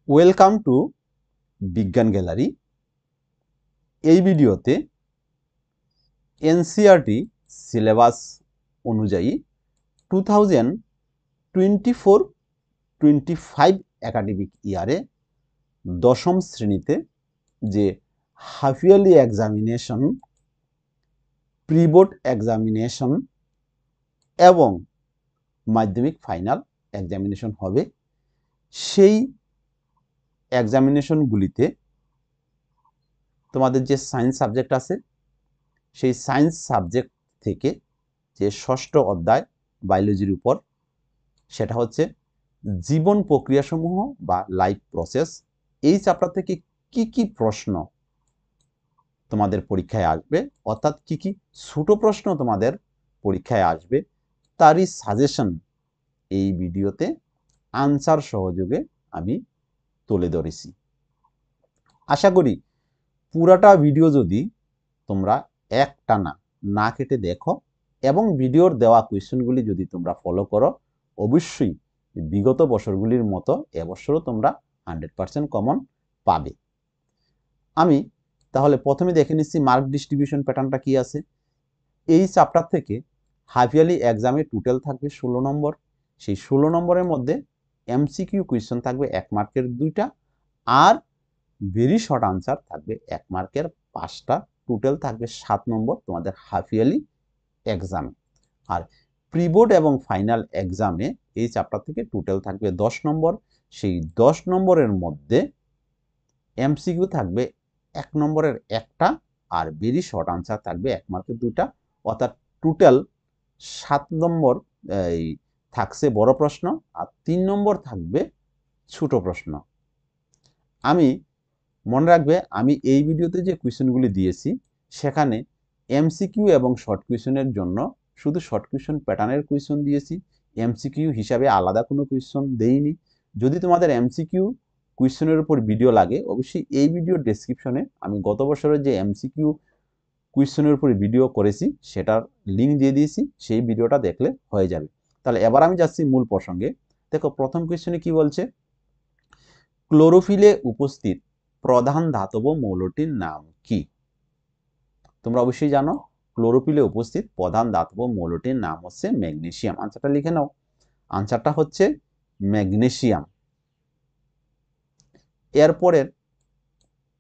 Welcome to বিজ্ঞান gallery. এই ভিডিওতে এনসিইআরটি সিলেবাস অনুযায়ী 2024-25 একাডেমিক ইয়ারে দশম শ্রেণীতে যে half yearly examination, pre board examination এবং মাধ্যমিক ফাইনাল এক্সামিনেশন হবে, সেই এক্সামিনেশনগুলিতে তোমাদের যে সায়েন্স সাবজেক্ট আছে, সেই সায়েন্স সাবজেক্ট থেকে যে ষষ্ঠ অধ্যায় বায়োলজির উপর, সেটা হচ্ছে জীবন প্রক্রিয়াসমূহ বা লাইফ প্রসেস, এই চ্যাপ্টার থেকে কি কি প্রশ্ন তোমাদের পরীক্ষায় আসবে, অর্থাৎ কি কি ছোট প্রশ্ন তোমাদের পরীক্ষায় আসবে, তারই সাজেশন এই ভিডিওতে আনসার সহযোগে আমি তুলে ধরেছি। আশা করি পুরাটা ভিডিও যদি তোমরা একটানা না কেটে দেখো এবং ভিডিওর দেওয়া কোয়েশ্চেনগুলি যদি তোমরা ফলো করো, অবশ্যই বিগত বছরগুলির মতো এবছরও তোমরা 100% কমন পাবে। আমি তাহলে প্রথমে দেখে নিচ্ছি মার্ক ডিস্ট্রিবিউশন প্যাটার্নটা কি আছে। এই চ্যাপ্টার থেকে হাফ ইয়ারলি এক্সামে টোটাল থাকবে 16 নম্বর। সেই 16 নম্বরের মধ্যে এমসিকিউ কোয়েশ্চেন থাকবে 1 মার্কের 2টা, আর ভেরি শর্ট আনসার থাকবে 1 মার্কের 5টা। টোটাল থাকবে 7 নম্বর তোমাদের হাফ ইয়ারলি এক্সামে। আর প্রি বোর্ড এবং ফাইনাল এক্সামে এই চ্যাপ্টার থেকে টোটাল থাকবে 10 নম্বর। সেই 10 নম্বরের মধ্যে এমসিকিউ থাকবে 1 নম্বরের 1টা, আর ভেরি শর্ট আনসার থাকবে 1 মার্কের 2টা, অর্থাৎ টোটাল 7 নম্বর থাকছে বড় প্রশ্ন, আর 3 নম্বর থাকবে ছোট প্রশ্ন। আমি মনে রাখবে, আমি এই ভিডিওতে যে কোয়েশ্চেনগুলি দিয়েছি সেখানে এমসিকিউ এবং শর্ট কোয়েশ্চেনের জন্য শুধু শর্ট কোয়েশ্চেন প্যাটার্নের কোয়েশ্চেন দিয়েছি, এমসিকিউ হিসাবে আলাদা কোনো কোয়েশ্চেন দেইনি। যদি তোমাদের এমসিকিউ কোয়েশ্চেনের উপর ভিডিও লাগে, অবশ্যই এই ভিডিওর ডেসক্রিপশনে আমি গত বছরের যে এমসিকিউ কোয়েশ্চেনের উপর ভিডিও করেছি সেটার লিঙ্ক দিয়ে দিয়েছি, সেই ভিডিওটা দেখলে হয়ে যাবে। তাহলে এবার আমি যাচ্ছি মূল প্রসঙ্গে। দেখো প্রথম কোয়েশ্চেনে কি বলছে, ক্লোরোফিলে উপস্থিত প্রধান ধাতব মৌলটির নাম কি? তোমরা অবশ্যই জানো ক্লোরোফিলে উপস্থিত প্রধান ধাতব মৌলটির নাম হচ্ছে ম্যাগনেসিয়াম। আনসারটা লিখে নাও, আনসারটা হচ্ছে ম্যাগনেসিয়াম। এরপরের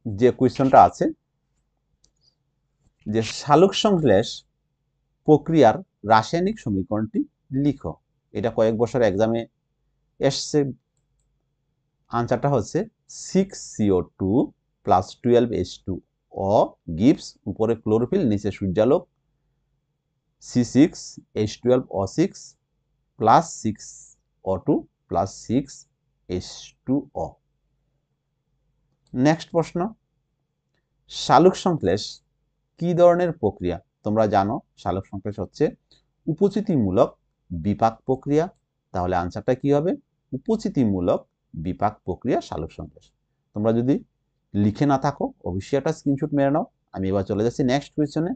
যে কোয়েশ্চনটা আছে, যে সালোক সংশ্লেষ প্রক্রিয়ার রাসায়নিক সমীকরণটি লিখো। এটা কয়েক বছর এক্সামে এসছে। আনসারটা হচ্ছে 6CO2 + 12H2O gives, উপরে ক্লোরোফিল নিচে সূর্যালোক, C6H12O6 + 6O2 + 6H2O। নেক্সট প্রশ্ন, সালোক সংশ্লেষ কি ধরনের প্রক্রিয়া? তোমরা জানো সালোক সংশ্লেষ হচ্ছে উপচিতিমূলক বিপাক প্রক্রিয়া। তাহলে আনসারটা কি হবে? উপচিতিমূলক বিপাক প্রক্রিয়া সালোক সংশ্লেষ। তোমরা যদি লিখে না থাকো অবশ্যই একটা স্ক্রিনশট মেরে নাও। আমি এবার চলে যাচ্ছি নেক্সট কোয়েশ্চনে।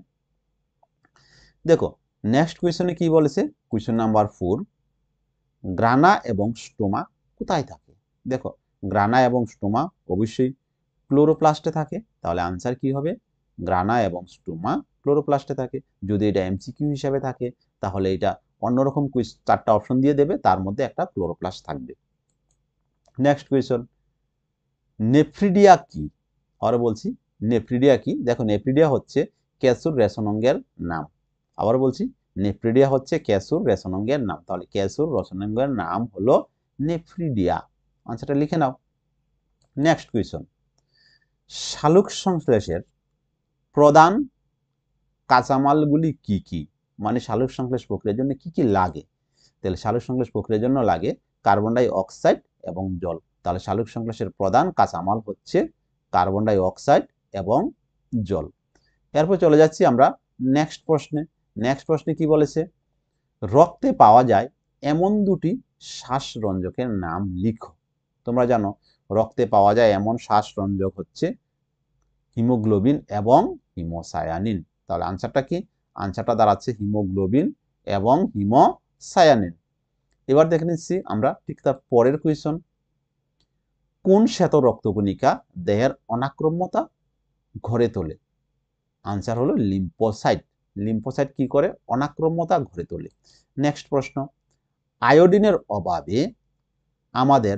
দেখো নেক্সট কোয়েশ্চনে কি বলেছে, কোয়েশ্চন নাম্বার 4, গ্রানা এবং স্টোমা কোথায় থাকে? দেখো গ্রানা এবং স্টোমা অবশ্যই ক্লোরোপ্লাস্টে থাকে। তাহলে আনসার কি হবে? গ্রানা এবং স্টোমা ক্লোরোপ্লাস্টে থাকে। যদি এটা এমসিকিউ হিসাবে থাকে তাহলে এটা অন্যরকম 4টা অপশন দিয়ে দেবে, তার মধ্যে একটা ক্লোরোপ্লাস্ট থাকবে। নেক্সট কোয়েশ্চন, নেফ্রিডিয়া কি? আরো বলছি নেফ্রিডিয়া কি? দেখো নেফ্রিডিয়া হচ্ছে ক্যাসুর রেসনঙ্গের নাম। আবার বলছি নেফ্রিডিয়া হচ্ছে ক্যাসুর রেসনঙ্গের নাম। তাহলে ক্যাসুর রেসনঙ্গের নাম হলো নেফ্রিডিয়া। আনসারটা লিখে নাও। নেক্সট কোয়েশ্চন, সালোক সংশ্লেষের প্রধান কাঁচামালগুলি কি কি? মানে সালোক সংশ্লেষ প্রক্রিয়ার জন্য কি কি লাগে? তাহলে সালোক সংশ্লেষ প্রক্রিয়ার জন্য লাগে কার্বন ডাই অক্সাইড এবং জল। তাহলে সালোক সংশ্লেষের প্রধান কাঁচামাল হচ্ছে কার্বন ডাই অক্সাইড এবং জল। এরপর চলে যাচ্ছি আমরা নেক্সট প্রশ্নে। নেক্সট প্রশ্নে কি বলেছে, রক্তে পাওয়া যায় এমন দুটি শ্বাসরঞ্জকের নাম লিখো। তোমরা জানো রক্তে পাওয়া যায় এমন শ্বাসরঞ্জক হচ্ছে হিমোগ্লোবিন এবং হিমোসায়ানিন। তাহলে আনসারটা কি? আনসারটা দাঁড়াচ্ছে হিমোগ্লোবিন এবং হিমোসায়ানিন। এবার দেখে নিচ্ছি আমরা ঠিক তার পরের কোয়েশ্চন, কোন শ্বেত রক্তকণিকা দেহের অনাক্রম্যতা ঘরে তোলে? আনসার হলো লিম্ফোসাইট। লিম্ফোসাইট কি করে? অনাক্রম্যতা ঘরে তোলে। নেক্সট প্রশ্ন, আয়োডিনের অভাবে আমাদের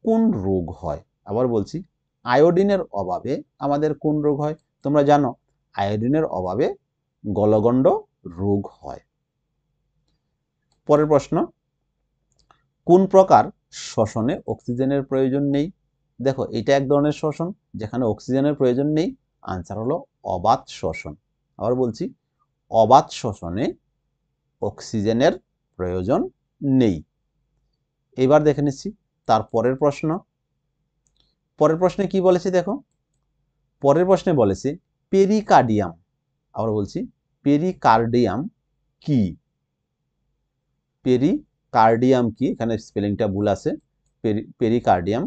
কোন রোগ হয়? আবার বলছি, আয়োডিনের অভাবে আমাদের কোন রোগ হয়? তোমরা জানো আয়োডিনের অভাবে গলগণ্ড রোগ হয়। পরের প্রশ্ন, কোন প্রকার শ্বসনে অক্সিজেনের প্রয়োজন নেই? দেখো এটা এক ধরনের শ্বসন যেখানে অক্সিজেনের প্রয়োজন নেই। আনসার হলো অবাত শ্বসন। আবার বলছি, অবাত শ্বসনে অক্সিজেনের প্রয়োজন নেই। এবার দেখে নিচ্ছি তার পরের প্রশ্ন। পরের প্রশ্নে কি বলেছে দেখো, পরের প্রশ্নে বলেছে পেরিকার্ডিয়াম। আবার বলছি, পেরিকার্ডিয়াম কি? পেরিকার্ডিয়াম কি? এখানে স্পেলিংটা ভুল আছে। পেরিকার্ডিয়াম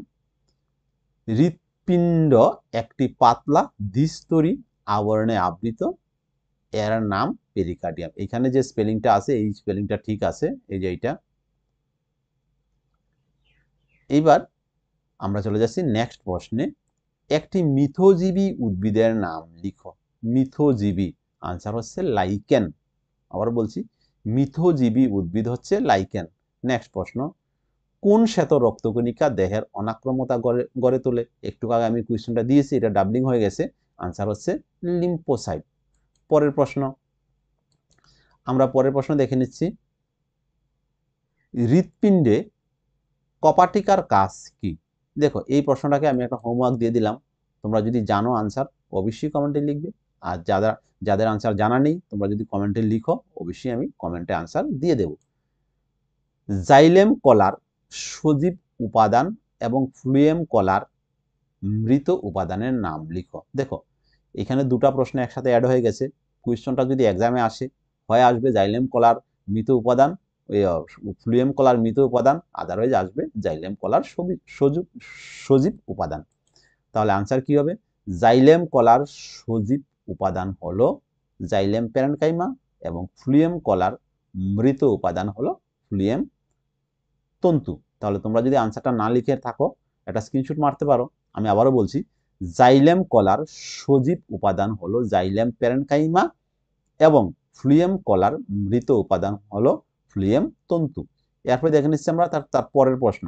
হৃৎপিণ্ড একটি পাতলা দ্বিস্তরী আবরণে আবৃত, এর নাম পেরিকার্ডিয়াম। এখানে যে স্পেলিংটা আছে এই স্পেলিংটা ঠিক আছে, এই যে এইটা। এইবার আমরা চলে যাচ্ছি নেক্সট প্রশ্নে, একটি মিথজীবী উদ্ভিদের নাম লিখো। মিথজীবী, আনসার হচ্ছে লাইকেন। আবার বলছি, মিথজীবী উদ্ভিদ হচ্ছে লাইকেন। নেক্সট প্রশ্ন, কোন শ্বেত রক্তকণিকা দেহের অনাক্রম্যতা গড়ে তোলে? একটু আগে আমি কোয়েশ্চনটা দিয়েছি, এটা ডাবলিং হয়ে গেছে। আনসার হচ্ছে লিম্ফোসাইট। পরের প্রশ্ন, আমরা পরের প্রশ্ন দেখে নিচ্ছি, হৃৎপিণ্ডে কপাটিকার কাজ কি? দেখো এই প্রশ্নটাকে আমি একটা হোমওয়ার্ক দিয়ে দিলাম, তোমরা যদি জানো আনসার অবশ্যই কমেন্টে লিখবে, আর যাদের আনসার জানা নেই তোমরা যদি কমেন্টে লিখো অবশ্যই আমি কমেন্টে আনসার দিয়ে দেব। জাইলেম কলার সজীব উপাদান এবং ফ্লুয়েম কলার মৃত উপাদানের নাম লিখো। দেখো এখানে দুটো প্রশ্ন একসাথে অ্যাড হয়ে গেছে। কোয়েশ্চনটা যদি এক্সামে আসে, হয় আসবে জাইলেম কলার মৃত উপাদান, ফ্লুয়েম কলার মৃত উপাদান, আদারওয়াইজ আসবে জাইলেম কলার সজীব উপাদান। তাহলে আনসার কি হবে? জাইলেম কলার সজীব উপাদান হলো জাইলেম প্যারেনকাইমা এবং ফ্লুয়েম কলার মৃত উপাদান হলো ফ্লুয়েম তন্তু। তাহলে তোমরা যদি আনসারটা না লিখে থাকো একটা স্ক্রিনশট মারতে পারো। আমি আবারও বলছি, জাইলেম কলার সজীব উপাদান হলো জাইলেম প্যারেনকাইমা এবং ফ্লুয়েম কলার মৃত উপাদান হলো ফ্লুয়েম তন্তু। এরপরে দেখে নিচ্ছি আমরা তার পরের প্রশ্ন।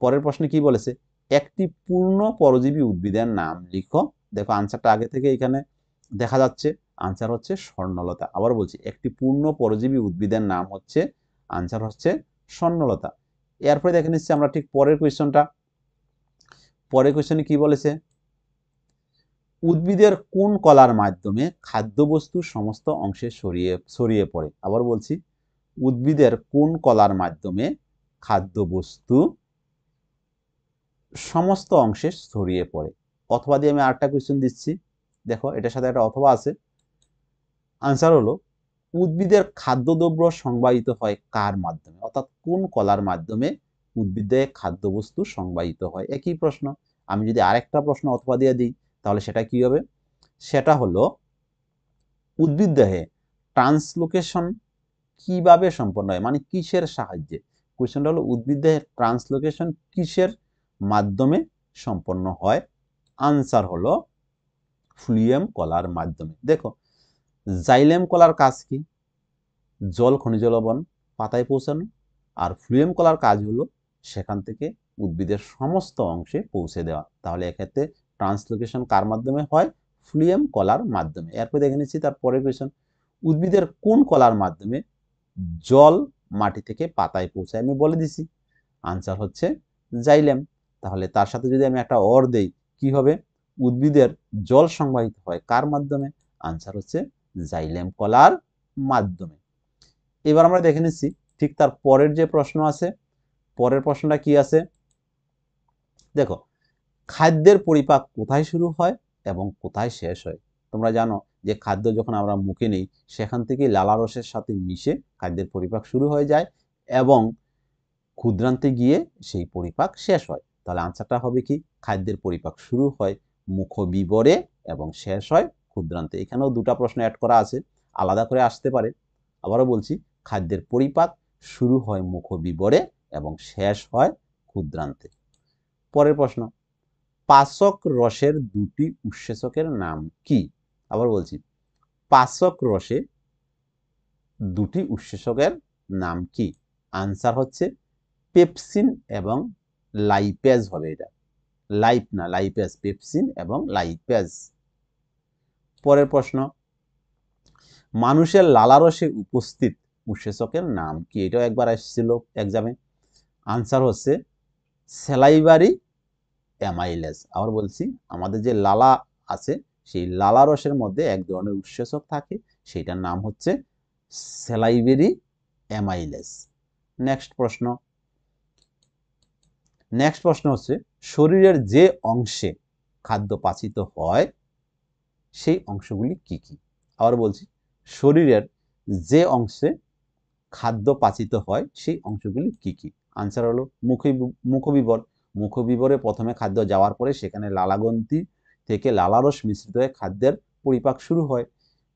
পরের প্রশ্নে কি বলেছে? একটি পূর্ণ পরজীবী উদ্ভিদের নাম লিখো। দেখো আনসারটা আগে থেকে এখানে দেখা যাচ্ছে, আনসার হচ্ছে স্বর্ণলতা। আবার বলছি, একটি পূর্ণ পরজীবী উদ্ভিদের নাম হচ্ছে, আনসার হচ্ছে স্বর্ণলতা। এরপরে দেখে নিচ্ছি আমরা ঠিক পরের কোয়েশ্চনটা। পরের কোয়েশ্চনে কি বলেছে? উদ্ভিদের কোন কলার মাধ্যমে খাদ্যবস্তু সমস্ত অংশে ছড়িয়ে পড়ে? আবার বলছি, উদ্ভিদের কোন কলার মাধ্যমে খাদ্যবস্তু সমস্ত অংশে ছড়িয়ে পড়ে? অথবা দিয়ে আমি আরেকটা কোয়েশ্চন দিচ্ছি, দেখো এটার সাথে একটা অথবা আছে। আনসার হলো, উদ্ভিদের খাদ্যদ্রব্য সংবাহিত হয় কার মাধ্যমে? অর্থাৎ কোন কলার মাধ্যমে উদ্ভিদের খাদ্যবস্তু সংবাহিত হয়? একই প্রশ্ন। আমি যদি আরেকটা প্রশ্ন অথবা দিয়ে দিই তাহলে সেটা কি হবে? সেটা হলো, উদ্ভিদ দেহে ট্রান্সলোকেশন কিভাবে সম্পন্ন হয়, মানে কিসের সাহায্যে? কোয়েশ্চনটা হলো উদ্ভিদ দেহে ট্রান্সলোকেশন কিসের মাধ্যমে সম্পন্ন হয়? আনসার হলো ফ্লুয়েম কলার মাধ্যমে। দেখো জাইলেম কলার কাজ কি? জল খনিজ লবণ পাতায় পৌঁছানো, আর ফ্লুয়েম কলার কাজ হলো সেখান থেকে উদ্ভিদের সমস্ত অংশে পৌঁছে দেওয়া। তাহলে এক্ষেত্রে ট্রান্সলোকেশন কার মাধ্যমে হয়? ফ্লুয়েম কলার মাধ্যমে। এরপর দেখে নিচ্ছি তার পরের কোয়েশ্চন, উদ্ভিদের কোন কলার মাধ্যমে জল মাটি থেকে পাতায় পৌঁছায়? আমি বলে দিছি, আনসার হচ্ছে জাইলেম। তাহলে তার সাথে যদি আমি একটা অর দেই কি হবে? উদ্ভিদের জল সংবাহিত হয় কার মাধ্যমে? আনসার হচ্ছে জাইলেম কলার মাধ্যমে। এবার আমরা দেখে নিচ্ছি ঠিক তার পরের যে প্রশ্ন আছে, পরের প্রশ্নটা কি আছে দেখো, খাদ্যের পরিপাক কোথায় শুরু হয় এবং কোথায় শেষ হয়? তোমরা জানো যে খাদ্য যখন আমরা মুখে নিই সেখান থেকে লালারসের সাথে মিশে খাদ্যের পরিপাক শুরু হয়ে যায় এবং ক্ষুদ্রান্তে গিয়ে সেই পরিপাক শেষ হয়। তাহলে আনসারটা হবে কি? খাদ্যের পরিপাক শুরু হয় মুখবিবরে এবং শেষ হয় ক্ষুদ্রান্তে। এখানেও দুটো প্রশ্ন অ্যাড করা আছে, আলাদা করে আসতে পারে। আবারও বলছি, খাদ্যের পরিপাক শুরু হয় মুখবিবরে এবং শেষ হয় ক্ষুদ্রান্তে। পরের প্রশ্ন, পাচক রসের দুটি উৎসেচকের নাম কি? আবার বলছি, পাচক রসে দুটি উৎসেচকের নাম কি? আনসার হচ্ছে পেপসিন এবং লাইপেজ হবে। এটা লাইপ না, লাইপেজ, পেপসিন এবং লাইপেজ। পরের প্রশ্ন, মানুষের লালারসে উপস্থিত উৎসেচকের নাম কি? এটাও একবার আসছিল এক্সামে। আনসার হচ্ছে স্যালাইভারি অ্যামাইলেজ। আবার বলছি, আমাদের যে লালা আছে সেই লালা রসের মধ্যে এক ধরনের উৎসেচক থাকে, সেইটার নাম হচ্ছে স্যালাইভারি অ্যামাইলেজ। নেক্সট প্রশ্ন হচ্ছে, শরীরের যে অংশে খাদ্য পাচিত হয় সেই অংশগুলি কি কি? আবার বলছি, শরীরের যে অংশে খাদ্য পাচিত হয় সেই অংশগুলি কি কি? আনসার হলো মুখবিবর। মুখবিবরে প্রথমে খাদ্য যাওয়ার পরে সেখানে লালাগ্রন্থি থেকে লালারস মিশ্রিত হয়ে খাদ্যের পরিপাক শুরু হয়,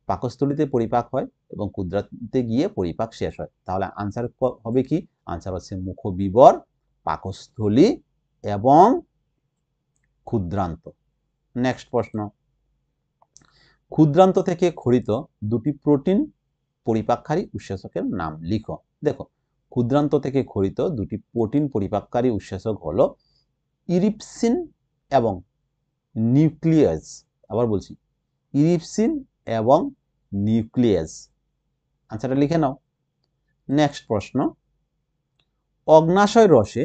পাকস্থলীতে পরিপাক হয় এবং ক্ষুদ্রান্তে গিয়ে পরিপাক শেষ হয়। তাহলে আনসার হবে কি? আনসার হচ্ছে মুখবিবর, পাকস্থলী এবং ক্ষুদ্রান্ত। নেক্সট প্রশ্ন, ক্ষুদ্রান্ত থেকে ক্ষরিত দুটি প্রোটিন পরিপাককারী উৎসেচকের নাম লিখো। দেখো, ক্ষুদ্রান্ত থেকে ক্ষরিত দুটি প্রোটিন পরিপাককারী উৎসেচক হলো ইরিপসিন এবং নিউক্লিয়াস। আবার বলছি, ইরিপসিন এবং নিউক্লিয়াস। আনসারটা লিখে নাও। নেক্সট প্রশ্ন, অগ্নাশয় রসে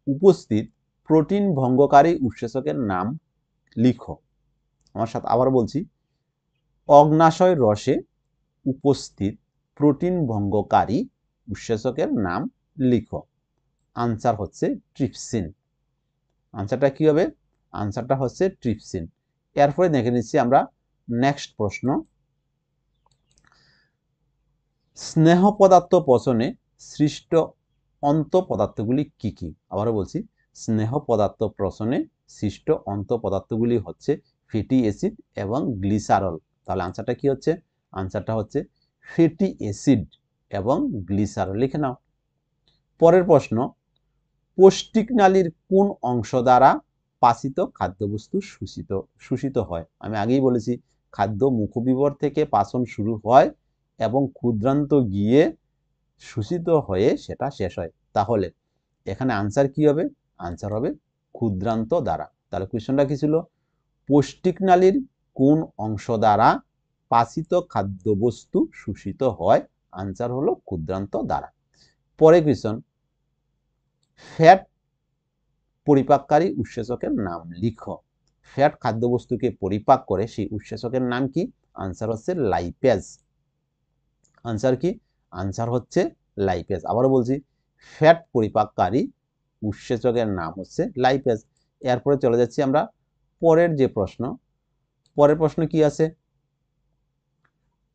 উপস্থিত প্রোটিন ভঙ্গকারী উৎসেচকের নাম লিখো। আমার সাথে আবার বলছি, অগ্নাশয় রসে উপস্থিত প্রোটিন ভঙ্গকারী উৎসেচকের নাম লিখো। আনসার হচ্ছে ট্রিপসিন। আনসারটা কি হবে? আনসারটা হচ্ছে ট্রিপসিন। এরপরে দেখে নিচ্ছি আমরা নেক্সট প্রশ্ন, স্নেহ পদার্থ পচনে সৃষ্ট অন্ত পদার্থগুলি কি কি? আবারও বলছি, স্নেহ পদার্থ পচনে সৃষ্ট অন্ত পদার্থগুলি হচ্ছে ফ্যাটি অ্যাসিড এবং গ্লিসারল। তাহলে আনসারটা কি হচ্ছে? আনসারটা হচ্ছে ফ্যাটি অ্যাসিড এবং গ্লিসারল। লিখে নাও। পরের প্রশ্ন, পৌষ্টিক নালীর কোন অংশ দ্বারা পাচিত খাদ্যবস্তু শোষিত হয়? আমি আগেই বলেছি, খাদ্য মুখবিবর থেকে পাচন শুরু হয় এবং ক্ষুদ্রান্ত গিয়ে শোষিত হয়ে সেটা শেষ হয়। তাহলে এখানে আনসার কি হবে? আনসার হবে ক্ষুদ্রান্ত দ্বারা। তাহলে কোয়েশ্চনটা কি ছিল? পৌষ্টিক নালীর কোন অংশ দ্বারা পাচিত খাদ্যবস্তু শোষিত হয়? আনসার হলো ক্ষুদ্রান্ত দ্বারা। পরে কোয়েশ্চন, ফ্যাট পরিপাককারী উৎসেচকের নাম লিখো। ফ্যাট খাদ্যবস্তুকে পরিপাক করে সেই উৎসেচকের নাম কি? আনসার হচ্ছে লাইপেজ। আনসার কি? আনসার হচ্ছে লাইপেজ। আবারও বলছি, ফ্যাট পরিপাককারী উৎসেচকের নাম হচ্ছে লাইপেজ। এরপরে চলে যাচ্ছি আমরা পরের যে প্রশ্ন। পরের প্রশ্ন কি আছে?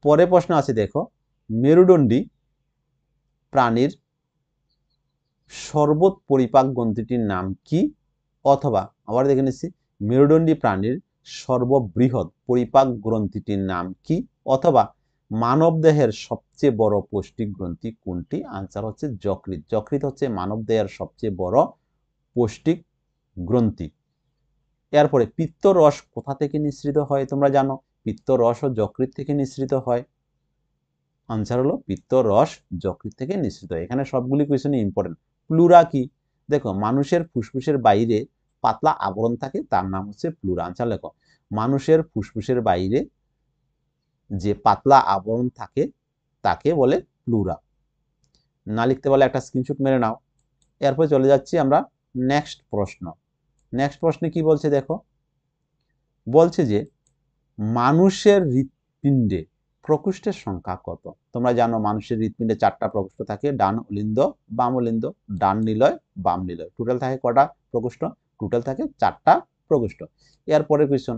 পরের প্রশ্ন আছে, দেখো, মেরুদণ্ডী প্রাণীর সর্বোচ্চ পরিপাক গ্রন্থিটির নাম কি? অথবা আবার দেখে নিচ্ছি, মেরুদণ্ডী প্রাণীর সর্ববৃহৎ পরিপাক গ্রন্থিটির নাম কি? অথবা মানবদেহের সবচেয়ে বড় পৌষ্টিক গ্রন্থি কোনটি? আনসার হচ্ছে যকৃৎ। যকৃৎ হচ্ছে মানবদেহের সবচেয়ে বড় পৌষ্টিক গ্রন্থি। এরপরে পিত্তরস কোথা থেকে নিঃসৃত হয়? তোমরা জানো, পিত্তরসও যকৃৎ থেকে নিঃসৃত হয়। আনসার হলো পিত্তরস যকৃৎ থেকে নিঃসৃত হয়। এখানে সবগুলি কোয়েশ্চনই ইম্পর্টেন্ট। প্লুরা কি? দেখো, মানুষের ফুসফুসের বাইরে পাতলা আবরণ থাকে, তার নাম হচ্ছে প্লুরা। আনসার লেখো, মানুষের ফুসফুসের বাইরে যে পাতলা আবরণ থাকে তাকে বলে প্লুরা। না লিখতে পারলে একটা স্ক্রিনশট মেরে নাও। এরপর চলে যাচ্ছি আমরা নেক্সট প্রশ্ন। নেক্সট প্রশ্নে কি বলছে দেখো, বলছে যে মানুষের হৃৎপিণ্ডে প্রকোষ্ঠের সংখ্যা কত? তোমরা জানো মানুষের হৃৎপিণ্ডে 4টা প্রকোষ্ঠ থাকে, ডান অলিন্দ, বাম অলিন্দ, ডান নিলয়, বাম নিলয়। টোটাল থাকে কটা প্রকোষ্ঠ? টোটাল থাকে 4টা প্রকোষ্ঠ। এরপরে কোয়েশ্চন,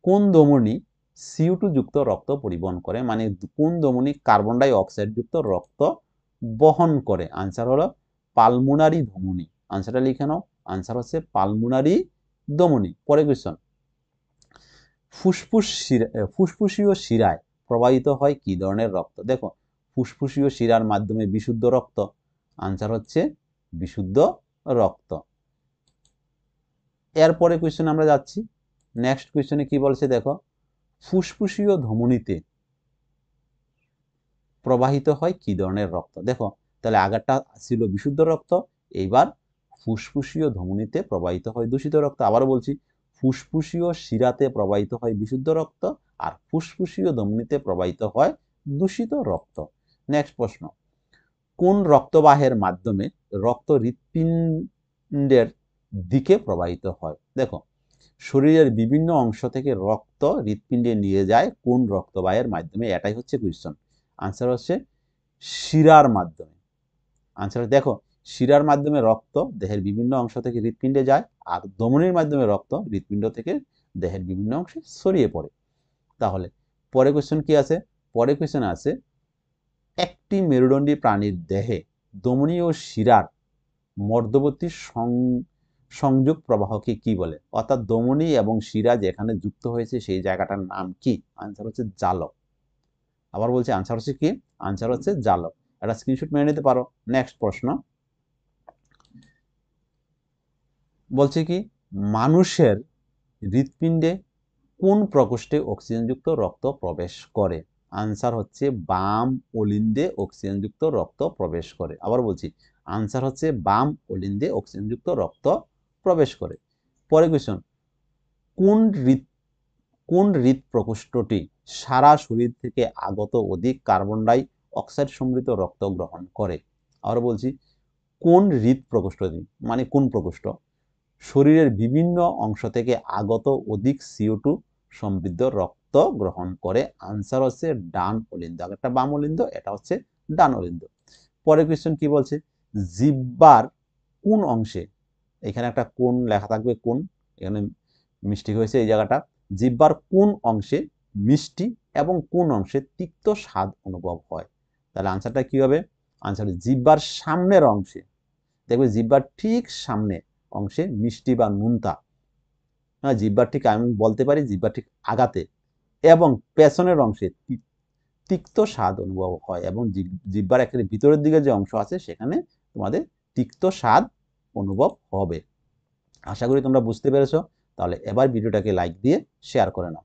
কোন ধমনী CO2 যুক্ত রক্ত পরিবহন করে? মানে কোন ধমনী কার্বন ডাই অক্সাইড যুক্ত রক্ত বহন করে? আনসার হলো পালমোনারি ধমনী। আনসারটা লিখে নাও। আনসার হচ্ছে পালমোনারি ধমনী। পরে কোয়েশ্চন, ফুসফুসীয় শিরায় প্রবাহিত হয় কি ধরনের রক্ত? দেখো, ফুসফুসীয় শিরার মাধ্যমে বিশুদ্ধ রক্ত। আনসার হচ্ছে বিশুদ্ধ রক্ত। এরপরে কোয়েশ্চেন আমরা যাচ্ছি। নেক্সট কোয়েশ্চনে কি বলছে দেখো, ফুসফুসীয় ধমনীতে প্রবাহিত হয় কি ধরনের রক্ত। দেখো তাহলে আগেরটা ছিল বিশুদ্ধ রক্ত, এইবার ফুসফুসীয় ধমনীতে প্রবাহিত হয় দূষিত রক্ত। আবার বলছি, ফুসফুসীয় শিরাতে প্রবাহিত হয় বিশুদ্ধ রক্ত, আর ফুসফুসীয় ধমনীতে প্রবাহিত হয় দূষিত রক্ত। নেক্সট প্রশ্ন, কোন রক্তবাহের মাধ্যমে রক্ত হৃৎপিণ্ডের দিকে প্রবাহিত হয়। দেখো শরীরের বিভিন্ন অংশ থেকে রক্ত হৃৎপিণ্ডে নিয়ে যায় কোন রক্তবাহের মাধ্যমে, এটাই হচ্ছে কোয়েশ্চন। আনসার হচ্ছে শিরার মাধ্যমে। আনসার দেখো, শিরার মাধ্যমে রক্ত দেহের বিভিন্ন অংশ থেকে হৃৎপিণ্ডে যায়, আর ধমনীর মাধ্যমে রক্ত হৃৎপিণ্ড থেকে দেহের বিভিন্ন অংশে ছড়িয়ে পড়ে। তাহলে পরে কোয়েশ্চন কি আছে, পরে কোয়েশ্চন আছে, একটি মেরুদণ্ডী প্রাণীর দেহে ধমনী ও শিরার মধ্যবর্তী সংযোগ প্রবাহকে কি বলে। অর্থাৎ ধমনী এবং শিরা যেখানে যুক্ত হয়েছে সেই জায়গাটার নাম কি। আনসার হচ্ছে জালক। আবার বলছি আনসার হচ্ছে কি, আনসার হচ্ছে জালক। এটা স্ক্রিনশট মেরে নিতে পারো। নেক্সট প্রশ্ন বলছে কি, মানুষের হৃৎপিণ্ডে কোন প্রকোষ্ঠে অক্সিজেনযুক্ত রক্ত প্রবেশ করে। আনসার হচ্ছে বাম অলিন্দে অক্সিজেনযুক্ত রক্ত প্রবেশ করে। আবার বলছি আনসার হচ্ছে বাম অলিন্দে অক্সিজেনযুক্ত রক্ত প্রবেশ করে। পরে কোয়েশ্চন, কোন হৃৎ প্রকোষ্ঠটি সারা শরীর থেকে আগত অধিক কার্বন ডাই অক্সাইড সমৃদ্ধ রক্ত গ্রহণ করে। আবার বলছি, কোন হৃৎ প্রকোষ্ঠটি মানে কোন প্রকোষ্ঠ শরীরের বিভিন্ন অংশ থেকে আগত অধিক CO2 সমৃদ্ধ রক্ত গ্রহণ করে। আনসার হচ্ছে ডান অলিন্দ। একটা বাম অলিন্দ, এটা হচ্ছে ডান অলিন্দ। পরের কোয়েশ্চেন কি বলছে, জিহ্বার কোন অংশে, এখানে একটা কোন লেখা থাকবে, কোন এখানে মিষ্টি হয়েছে এই জায়গাটা, জিহ্বার কোন অংশে মিষ্টি এবং কোন অংশে তিক্ত স্বাদ অনুভব হয়। তাহলে আনসারটা কি হবে, আনসার জিহ্বার সামনের অংশে, দেখবে জিহ্বার ঠিক সামনে অংশে মিষ্টি বা নুনতা, হ্যাঁ জিহ্বার ঠিক আমি বলতে পারি জিহ্বার ঠিক আগাতে এবং পেছনের অংশে তিক্ত স্বাদ অনুভব হয়, এবং জিহ্বার একেবারে ভিতরের দিকে যে অংশ আছে সেখানে তোমাদের তিক্ত স্বাদ অনুভব হবে। আশা করি তোমরা বুঝতে পেরেছো। তাহলে এবার ভিডিওটাকে লাইক দিয়ে শেয়ার করে নাও।